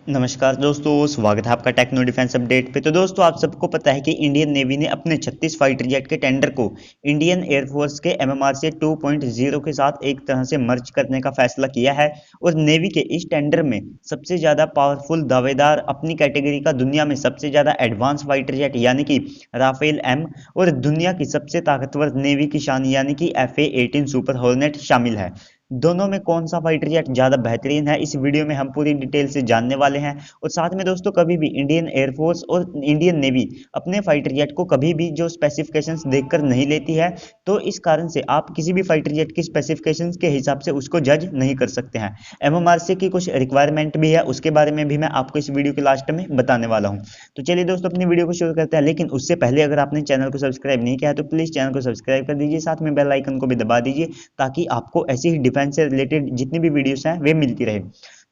नमस्कार दोस्तों, स्वागत है आपका टेक्नो डिफेंस अपडेट पे। तो दोस्तों, आप सबको पता है कि इंडियन नेवी ने अपने 36 फाइटर जेट के टेंडर को इंडियन एयरफोर्स के एमएमआरसी 2.0 के साथ एक तरह से मर्ज करने का फैसला किया है। और नेवी के इस टेंडर में सबसे ज़्यादा पावरफुल दावेदार अपनी कैटेगरी का दुनिया में सबसे ज़्यादा एडवांस फाइटर जेट यानी कि राफेल एम और दुनिया की सबसे ताकतवर नेवी की शान यानी कि FA-18 सुपर हॉर्नेट शामिल है। दोनों में कौन सा फाइटर जेट ज़्यादा बेहतरीन है, इस वीडियो में हम पूरी डिटेल से जानने वाले हैं। और साथ में दोस्तों, कभी भी इंडियन एयरफोर्स और इंडियन नेवी अपने फाइटर जेट को कभी भी जो स्पेसिफिकेशंस देखकर नहीं लेती है, तो इस कारण से आप किसी भी फाइटर जेट की स्पेसिफिकेशंस के हिसाब से उसको जज नहीं कर सकते हैं। एमएमआरसी की कुछ रिक्वायरमेंट भी है, उसके बारे में भी मैं आपको इस वीडियो के लास्ट में बताने वाला हूँ। तो चलिए दोस्तों, अपनी वीडियो को शुरू करते हैं। लेकिन उससे पहले अगर आपने चैनल को सब्सक्राइब नहीं किया है तो प्लीज़ चैनल को सब्सक्राइब कर दीजिए, साथ में बेल आइकन को भी दबा दीजिए ताकि आपको ऐसी ही डिफेंस से रिलेटेड जितनी भी वीडियोस हैं वे मिलती रहे।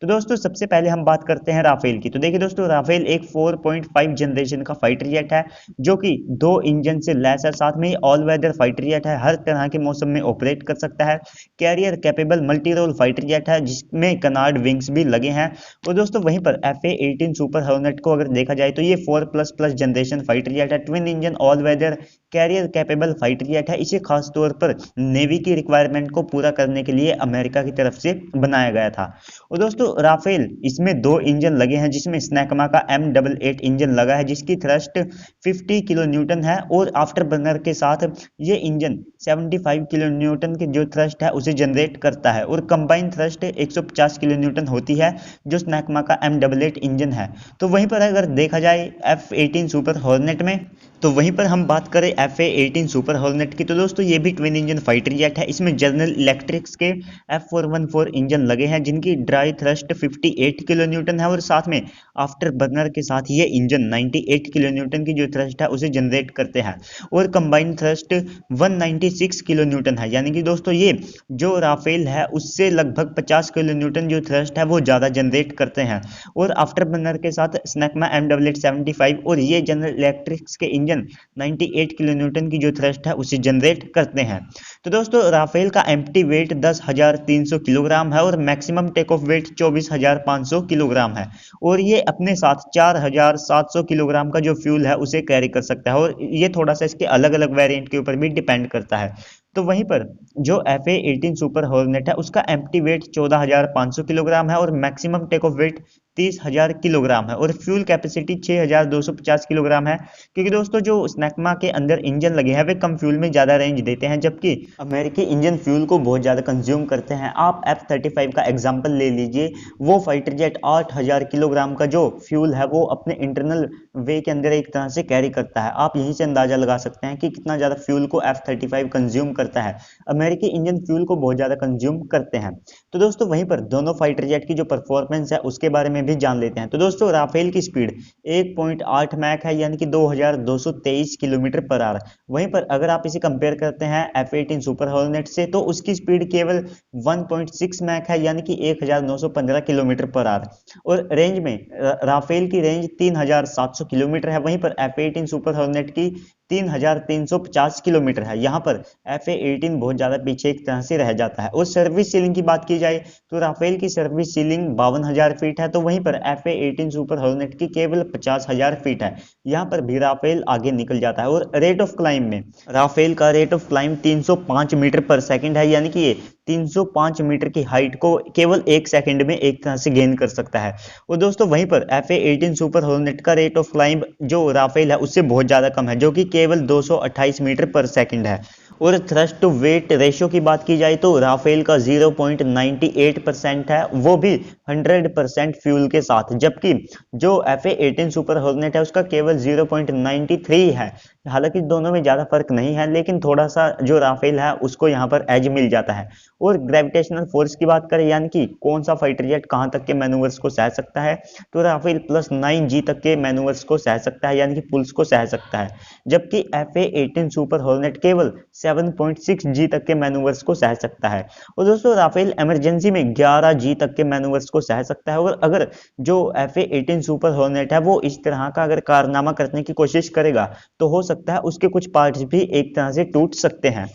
तो दोस्तों, सबसे पहले हम बात करते हैं राफेल की। तो देखिए दोस्तों, राफेल एक 4.5 जनरेशन का फाइटर जेट है जो कि 2 इंजन से लैस है। साथ में ऑल वेदर फाइटर जेट है, हर तरह के मौसम में ऑपरेट कर सकता है। Carrier capable multi role fighter jet है जिसमें कनार्ड विंग्स भी लगे हैं। और दोस्तों, वहीं पर FA-18 सुपर हॉर्नेट को अगर देखा जाए तो ये 4++ जनरेशन फाइटर जेट है, twin engine all weather carrier capable fighter jet है। इसे खास तौर पर नेवी की रिक्वायरमेंट को पूरा करने के लिए अमेरिका की तरफ से बनाया गया था। और दोस्तों, राफेल इसमें 2 इंजन लगे हैं जिसमें स्नैकमा का M88 इंजन लगा है जिसकी थ्रस्ट 50 किलो न्यूटन है। और आफ्टर बर्नर के साथ ये इंजन 75 किलो न्यूटन की जो थ्रस्ट है उसे जनरेट करता है। और कंबाइन थ्रस्ट 150 किलो न्यूटन होती है जो स्नैकमा का M88 इंजन है। तो वहीं पर अगर देखा जाए F-18 सुपर हॉर्नेट में, तो वहीं पर हम बात करें FA-18 सुपर हॉर्नेट की, तो दोस्तों ये भी ट्विन इंजन फाइटर जेट है। इसमें जनरल इलेक्ट्रिक्स के F414 इंजन लगे हैं जिनकी ड्राई थ्रस्ट 58 किलो न्यूटन है। और साथ में आफ्टर बर्नर के साथ ये इंजन 98 किलो न्यूटन की जो थ्रस्ट है उसे जनरेट करते हैं। और कंबाइंड थ्रस्ट 196 किलो न्यूटन है, यानी कि दोस्तों ये जो राफेल है उससे लगभग 50 किलो न्यूटन जो थ्रस्ट है वो ज़्यादा जनरेट करते हैं। और आफ्टर बर्नर के साथ स्नैकमा M8875 और ये जनरल इलेक्ट्रिक्स के इंजन 98 किलो न्यूटन की जो थ्रस्ट है उसे जनरेट करते हैं। तो दोस्तों, राफेल का एम्प्टी वेट 10,300 किलोग्राम है और maximum take off weight 24,500 kilogram है। और ये अपने साथ 4,700 किलोग्राम का जो फ्यूल है उसे कैरी कर सकता है। और ये थोड़ा सा इसके अलग अलग वेरिएंट के ऊपर भी डिपेंड करता है। तो वहीं पर जो FA-18 सुपर हॉर्नेट है उसका एम्प्टी वेट 14,500 किलोग्राम है और maximum take off weight 30,000 kilogram है। और फ्यूल कैपेसिटी 6,250 किलोग्राम है, क्योंकि दोस्तों जो स्नैकमा के अंदर इंजन लगे हैं वे कम फ्यूल में ज़्यादा रेंज देते हैं, जबकि अमेरिकी इंजन फ्यूल को बहुत ज़्यादा कंज्यूम करते हैं। आप F-35 का एग्जाम्पल ले लीजिए, वो फाइटर जेट 8,000 किलोग्राम का जो फ्यूल है वो अपने इंटरनल वे के अंदर एक तरह से कैरी करता है। आप यहीं से अंदाजा लगा सकते हैं कि कितना ज़्यादा फ्यूल को F-35 कंज्यूम करता है। अमेरिकी इंजन फ्यूल को बहुत ज़्यादा कंज्यूम करते हैं। तो दोस्तों, वहीं पर दोनों फाइटर जेट की जो परफॉर्मेंस है उसके बारे में भी जान लेते हैं। तो दोस्तों, राफेल की स्पीड 1.8 मैक है, यानी कि 2223 किलोमीटर पर आवर। वहीं पर अगर आप इसे कंपेयर करते हैं F-18 सुपर हॉर्नेट से, तो उसकी स्पीड केवल 1.6 मैक है, यानी कि 1915 किलोमीटर पर आवर। और रेंज में राफेल की रेंज 3700 किलोमीटर है, वहीं पर F-18 सुपर हॉर्नेट की 3,350 किलोमीटर है। यहाँ पर FA-18 बहुत ज़्यादा पीछे एक तरह से रह जाता है। और सर्विस सीलिंग की बात की जाए तो राफेल की सर्विस सीलिंग 52,000 फीट है, तो वहीं पर FA-18 सुपर हॉर्नेट की केवल 50,000 फीट है। यहाँ पर भी राफेल आगे निकल जाता है। और रेट ऑफ क्लाइम में राफेल का रेट ऑफ क्लाइम 305 मीटर पर सेकंड है, यानी कि ये 305 मीटर की हाइट को केवल 1 सेकंड में एक तरह से गेन कर सकता है। और दोस्तों, वहीं पर FA-18 सुपर हॉर्नेट का रेट ऑफ क्लाइम जो राफेल है उससे बहुत ज़्यादा कम है, जो कि केवल 228 मीटर पर सेकंड है। और थ्रस्ट टू वेट रेशो की बात की जाए तो राफेल का 0.98% है, वो भी 100% फ्यूल के साथ, जबकि जो FA-18 सुपर हॉर्नेट है उसका केवल 0.93 है। हालांकि दोनों में ज़्यादा फर्क नहीं है, लेकिन थोड़ा सा जो राफेल है उसको यहाँ पर एज मिल जाता है। और ग्रेविटेशनल फोर्स की बात करें, यानी कि कौन सा फाइटर जेट कहाँ तक के मैनूवर्स को सह सकता है, तो राफेल +9G तक के मैनूवर्स को सह सकता है, यानी कि पुल्स को सह सकता है। जबकि FA-18 सुपर हॉर्नेट केवल 7.6G तक के मैनूवर्स को सह सकता है। और दोस्तों, राफेल इमरजेंसी में 11G तक के मैनूवर्स को सह सकता है। और अगर जो FA-18 सुपर हॉर्नेट है वो इस तरह का अगर कारनामा करने की कोशिश करेगा तो हो सकता है उसके कुछ पार्ट्स भी एक तरह से टूट सकते हैं।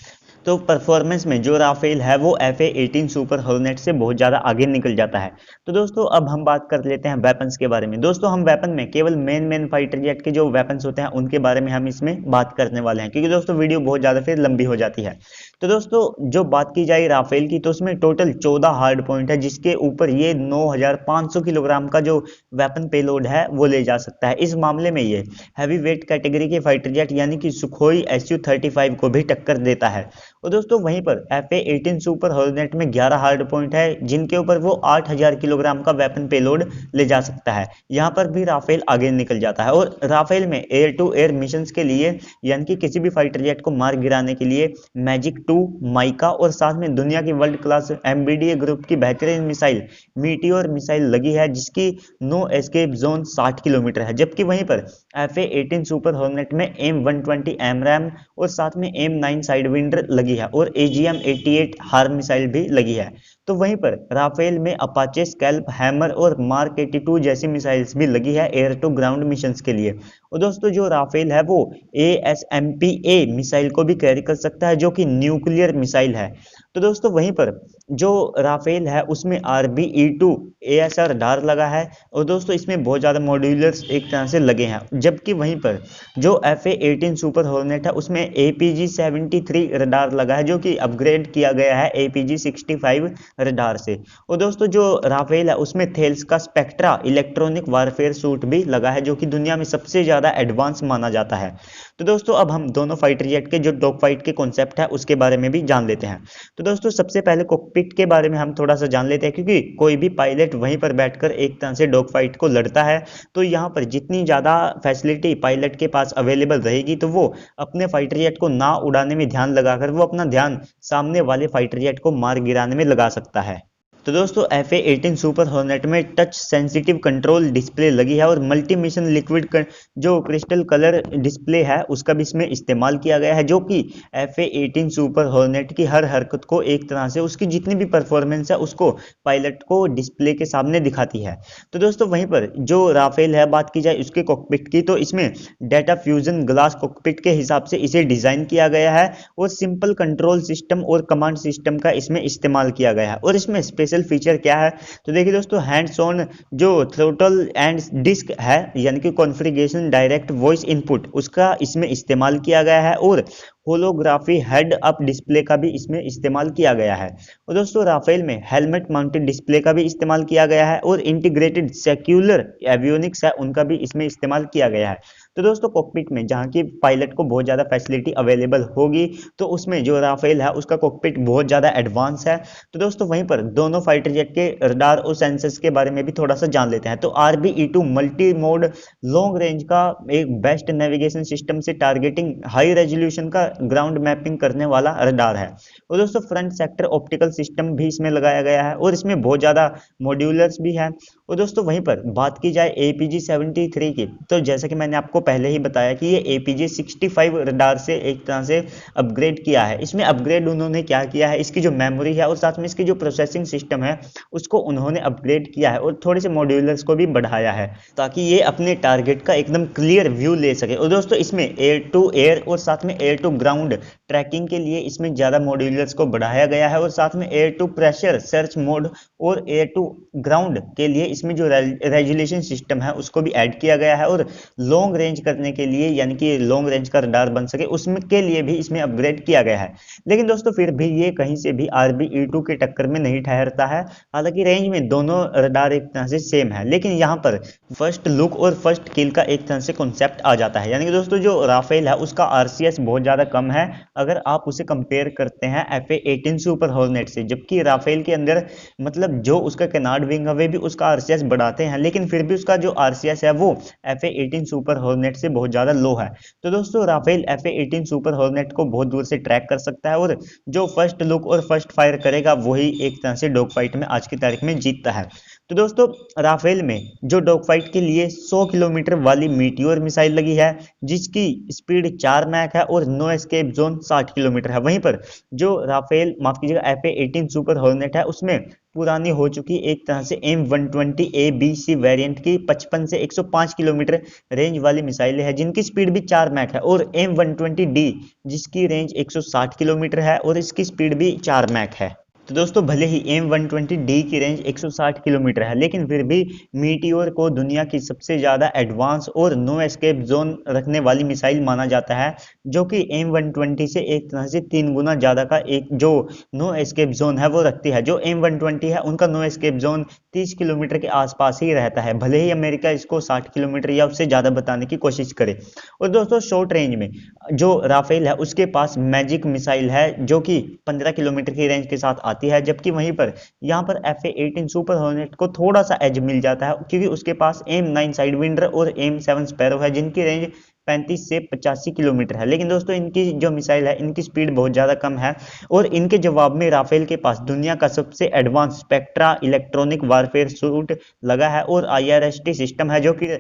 तो परफॉर्मेंस में जो राफेल है वो FA-18 सुपर हॉर्नेट से बहुत ज़्यादा आगे निकल जाता है। तो दोस्तों अब हम बात कर लेते हैं वेपन्स के बारे में। दोस्तों हम वेपन में केवल मेन फाइटर जेट के जो वेपन्स होते हैं उनके बारे में हम इसमें बात करने वाले हैं, क्योंकि दोस्तों वीडियो बहुत ज़्यादा फिर लंबी हो जाती है। तो दोस्तों जो बात की जाए राफेल की, तो उसमें टोटल 14 हार्ड पॉइंट है, जिसके ऊपर ये 9500 किलोग्राम का जो वेपन पेलोड है वो ले जा सकता है। इस मामले में ये हैवी वेट कैटेगरी के फाइटर जेट यानी कि सुखोई Su-35 को भी टक्कर देता है। और दोस्तों वहीं पर FA-18 सुपर हॉर्नेट में 11 हार्ड पॉइंट है, जिनके ऊपर वो 8000 किलोग्राम का वेपन पेलोड ले जा सकता है। यहाँ पर भी राफेल आगे निकल जाता है। और राफेल में एयर टू एयर मिशन के लिए यानी कि किसी भी फाइटर जेट को मार गिराने के लिए मैजिक 2, माइका और साथ में दुनिया की वर्ल्ड क्लास MBDA ग्रुप की बेहतरीन मिसाइल मीटियोर मिसाइल लगी है, जिसकी नो एस्केप जोन 60 किलोमीटर है। जबकि वहीं पर FA-18 सुपर हॉर्नेट में M120 AMRAAM और साथ में M9 साइडविंडर लगी है और AGM-88 हार्म मिसाइल भी लगी है। तो वहीं पर राफेल में अपाचे, स्कैल्प, हैमर और मार्क 82 जैसी मिसाइल्स भी लगी है एयर टू ग्राउंड मिशंस के लिए। और दोस्तों जो राफेल है वो ASMPA मिसाइल को भी कैरी कर सकता है, जो कि न्यूक्लियर मिसाइल है। तो दोस्तों वहीं पर जो राफेल है उसमें RBE-2 ASR रडार लगा है और दोस्तों इसमें बहुत ज़्यादा मॉड्यूलर्स एक तरह से लगे हैं। जबकि वहीं पर जो FA-18 सुपर हॉर्नेट है उसमें APG-73 रडार लगा है, जो कि अपग्रेड किया गया है APG-65 रडार से। और दोस्तों जो राफेल है उसमें थेल्स का स्पेक्ट्रा इलेक्ट्रॉनिक वारफेयर सूट भी लगा है, जो कि दुनिया में सबसे ज़्यादा एडवांस माना जाता है। तो दोस्तों अब हम दोनों फाइटर जेट के जो डॉग फाइट के कॉन्सेप्ट है उसके बारे में भी जान लेते हैं। तो दोस्तों सबसे पहले कॉकपिट के बारे में हम थोड़ा सा जान लेते हैं, क्योंकि कोई भी पायलट वहीं पर बैठकर एक तरह से डॉग फाइट को लड़ता है। तो यहाँ पर जितनी ज़्यादा फैसिलिटी पायलट के पास अवेलेबल रहेगी, तो वो अपने फाइटर जेट को ना उड़ाने में ध्यान लगाकर वो अपना ध्यान सामने वाले फाइटर जेट को मार गिराने में लगा सकता है। तो दोस्तों FA-18 सुपर हॉर्नेट में टच सेंसिटिव कंट्रोल डिस्प्ले लगी है और मल्टी मिशन लिक्विड जो क्रिस्टल कलर डिस्प्ले है उसका भी इसमें इस्तेमाल किया गया है, जो कि FA-18 सुपर हॉर्नेट की हर हरकत को एक तरह से उसकी जितनी भी परफॉर्मेंस है उसको पायलट को डिस्प्ले के सामने दिखाती है। तो दोस्तों वहीं पर जो राफेल है, बात की जाए उसके कॉकपिट की, तो इसमें डेटा फ्यूजन ग्लास कॉकपिट के हिसाब से इसे डिजाइन किया गया है और सिंपल कंट्रोल सिस्टम और कमांड सिस्टम का इसमें इस्तेमाल किया गया है। और इसमें स्पेशल फीचर क्या है, तो देखिए दोस्तों हैंड्स ऑन जो थ्रोटल एंड डिस्क है यानी कि कॉन्फ़िगरेशन डायरेक्ट वॉइस इनपुट, उसका इसमें इस्तेमाल किया गया है और होलोग्राफी हेड अप डिस्प्ले का भी इसमें इस्तेमाल किया गया है। और दोस्तों राफेल में हेलमेट माउंटेड डिस्प्ले का भी इस्तेमाल किया गया है और इंटीग्रेटेड सेक्युलर एवियोनिक्स है उनका भी इसमें इस्तेमाल किया गया है। तो दोस्तों कॉकपिट में जहाँ की पायलट को बहुत ज़्यादा फैसिलिटी अवेलेबल होगी, तो उसमें जो राफेल है उसका कॉकपिट बहुत ज़्यादा एडवांस है। तो दोस्तों वहीं पर दोनों फाइटर जेट के रडार और सेंसर्स के बारे में भी थोड़ा सा जान लेते हैं। तो RBE-2 multi mode long range का एक बेस्ट नेविगेशन सिस्टम से टारगेटिंग हाई रेजोल्यूशन का ग्राउंड मैपिंग करने वाला रडार है। और दोस्तों फ्रंट सेक्टर ऑप्टिकल सिस्टम भी इसमें लगाया गया है और इसमें बहुत ज़्यादा मॉड्यूलर्स भी हैं। और दोस्तों वहीं पर बात की जाए APG-73 की, तो जैसा कि मैंने आपको पहले ही बताया कि ये APG-65 रडार से एक तरह से अपग्रेड किया है। इसमें अपग्रेड उन्होंने क्या किया है, इसकी जो मेमोरी है और साथ में इसकी जो प्रोसेसिंग सिस्टम है उसको उन्होंने अपग्रेड किया है और थोड़े से मॉड्यूलर्स को भी बढ़ाया है, ताकि ये अपने टारगेट का एकदम क्लियर व्यू ले सके। और दोस्तों इसमें एयर टू एयर और साथ में एयर टू ग्राउंड ट्रैकिंग के लिए इसमें ज़्यादा मॉड्यूलर्स को बढ़ाया गया है और साथ में air to pressure search mode और एयर टू ग्राउंड के लिए इसमें जो रेजुलेशन सिस्टम है उसको भी ऐड किया गया है और लॉन्ग रेंज करने के लिए यानी कि लॉन्ग रेंज का रडार बन सके उसमें के लिए भी इसमें अपग्रेड किया गया है। लेकिन दोस्तों फिर भी ये कहीं से भी RBE-2 के टक्कर में नहीं ठहरता है। हालांकि रेंज में दोनों रडार एक तरह से सेम है, लेकिन यहाँ पर फर्स्ट लुक और फर्स्ट किल का एक तरह से कॉन्सेप्ट आ जाता है। यानी कि दोस्तों जो राफेल है उसका RCS बहुत ज़्यादा कम है अगर आप उसे कंपेयर करते हैं FA-18 सुपर हॉर्नेट से, जबकि राफेल के अंदर मतलब जो उसका कैनार्ड विंग है वे भी उसका RCS बढ़ाते हैं, लेकिन फिर भी उसका जो RCS है वो FA-18 सुपर हॉर्नेट से बहुत ज़्यादा लो है। तो दोस्तों राफेल FA-18 सुपर हॉर्नेट को बहुत दूर से ट्रैक कर सकता है और जो फर्स्ट लुक और फर्स्ट फायर करेगा वही एक तरह से डॉग फाइट में आज की तारीख में जीतता है। तो दोस्तों राफेल में जो डॉग फाइट के लिए 100 किलोमीटर वाली मीटियोर मिसाइल लगी है, जिसकी स्पीड 4 मैक है और नो एस्केप जोन 60 किलोमीटर है। वहीं पर जो राफेल माफ कीजिएगा FA-18 सुपर हॉर्नेट है, उसमें पुरानी हो चुकी एक तरह से M120ABC वेरिएंट की 55 से 105 किलोमीटर रेंज वाली मिसाइलें हैं, जिनकी स्पीड भी 4 मैक है, और M120D जिसकी रेंज 160 किलोमीटर है और इसकी स्पीड भी 4 मैक है। तो दोस्तों भले ही M120D की रेंज 160 किलोमीटर है, लेकिन फिर भी मीटियोर को दुनिया की सबसे ज़्यादा एडवांस और नो एस्केप जोन रखने वाली मिसाइल माना जाता है, जो कि M120 से एक तरह से 3 गुना ज़्यादा का एक जो नो एस्केप जोन है वो रखती है। जो M120 है उनका नो एस्केप जोन 30 किलोमीटर के आसपास ही रहता है, भले ही अमेरिका इसको 60 किलोमीटर या उससे ज़्यादा बताने की कोशिश करे। और दोस्तों शॉर्ट रेंज में जो राफेल है उसके पास मैजिक मिसाइल है, जो कि 15 किलोमीटर की रेंज के साथ आती है, जबकि वहीं पर यहाँ पर FA-18 सुपर हॉर्नेट को थोड़ा सा एज मिल जाता है, क्योंकि उसके पास M9 साइडविंडर और M7 स्पैरो है, जिनकी रेंज 35 से 85 किलोमीटर है। लेकिन दोस्तों इनकी जो मिसाइल है इनकी स्पीड बहुत ज़्यादा कम है, और इनके जवाब में राफेल के पास दुनिया का सबसे advance spectra electronic warfare suit लगा है और IRST सिस्टम है, जो कि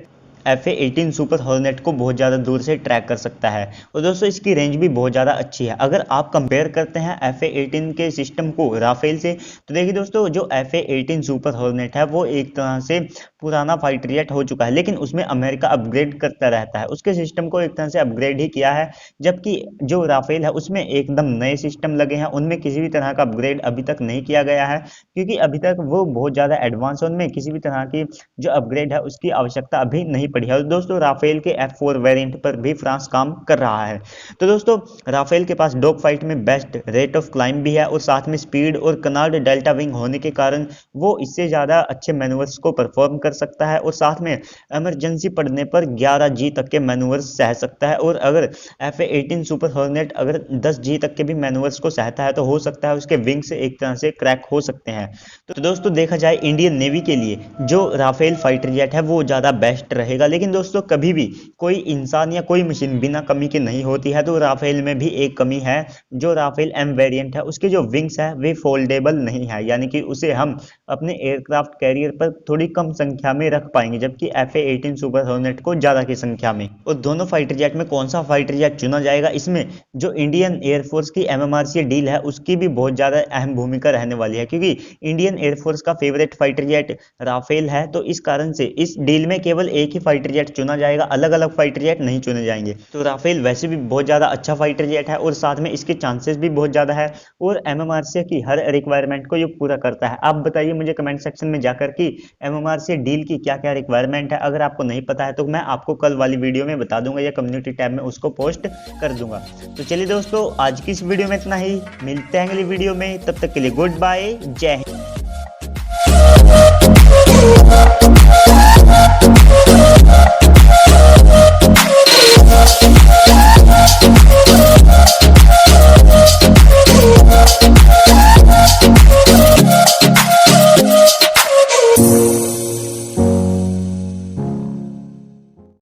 FA-18 सुपर हॉर्नेट को बहुत ज़्यादा दूर से ट्रैक कर सकता है। और दोस्तों इसकी रेंज भी बहुत ज़्यादा अच्छी है। अगर आप कंपेयर करते हैं FA-18 के सिस्टम को राफेल से, तो देखिए दोस्तों जो FA-18 सुपर हॉर्नेट है वो एक तरह से पुराना फाइटर जेट हो चुका है, लेकिन उसमें अमेरिका अपग्रेड करता रहता है, उसके सिस्टम को एक तरह से अपग्रेड ही किया है। जबकि जो राफेल है उसमें एकदम नए सिस्टम लगे हैं, उनमें किसी भी तरह का अपग्रेड अभी तक नहीं किया गया है, क्योंकि अभी तक वो बहुत ज़्यादा एडवांस, उनमें किसी भी तरह की जो अपग्रेड है उसकी आवश्यकता अभी नहीं पड़ी है। और दोस्तों राफेल के F4 वेरिएंट पर भी फ्रांस काम कर रहा है। तो दोस्तों राफेल के पास डॉग फाइट में बेस्ट रेट ऑफ क्लाइंब भी है, और साथ में स्पीड और कनार्ड डेल्टा विंग होने के कारण वो इससे ज़्यादा अच्छे मैनुवर्स को परफॉर्म कर सकता है, और साथ में इमरजेंसी पड़ने पर 11G तक के मैनुवर्स सह सकता है। और अगर FA-18 सुपर हॉर्नेट अगर 10G तक के भी मैनुवर्स को सहता है, तो हो सकता है उसके विंग से एक तरह से क्रैक हो सकते हैं। तो दोस्तों देखा जाए इंडियन नेवी के लिए जो राफेल फाइटर जेट है वो ज़्यादा बेस्ट रहेगा, लेकिन दोस्तों कभी भी कोई इंसान या कोई मशीन बिना कमी के नहीं होती है। तो राफेल में भी एक कमी है, जो राफेल M वेरिएंट है उसके जो विंग्स है वे फोल्डेबल नहीं है, यानी कि उसे हम अपने एयरक्राफ्ट कैरियर पर थोड़ी कम संख्या में रख पाएंगे, जबकि FA-18 सुपर हॉर्नेट को ज्यादा की संख्या में। और दोनों फाइटर जेट में कौन सा फाइटर जेट चुना जाएगा, इसमें जो इंडियन एयरफोर्स की MMRC डील है उसकी भी बहुत ज्यादा अहम भूमिका रहने वाली है, क्योंकि इंडियन एयरफोर्स का फेवरेट फाइटर जेट राफेल है। तो इस कारण से इस डील में केवल एक ही फाइटर जेट चुना जाएगा, अलग अलग फाइटर जेट नहीं चुने जाएंगे। तो राफेल वैसे भी बहुत ज्यादा अच्छा फाइटर जेट है, और साथ में इसके चांसेस भी बहुत ज्यादा है, और MMRC की हर रिक्वायरमेंट को ये पूरा करता है। आप बताइए मुझे कमेंट सेक्शन में जाकर कि MMRC डील की क्या क्या रिक्वायरमेंट है। अगर आपको नहीं पता है तो मैं आपको कल वाली वीडियो में बता दूंगा, या कम्युनिटी टैब में उसको पोस्ट कर दूंगा। तो चलिए दोस्तों आज की इस वीडियो में इतना ही, मिलते हैं अगली वीडियो में, तब तक के लिए गुड बाय, जय हिंद।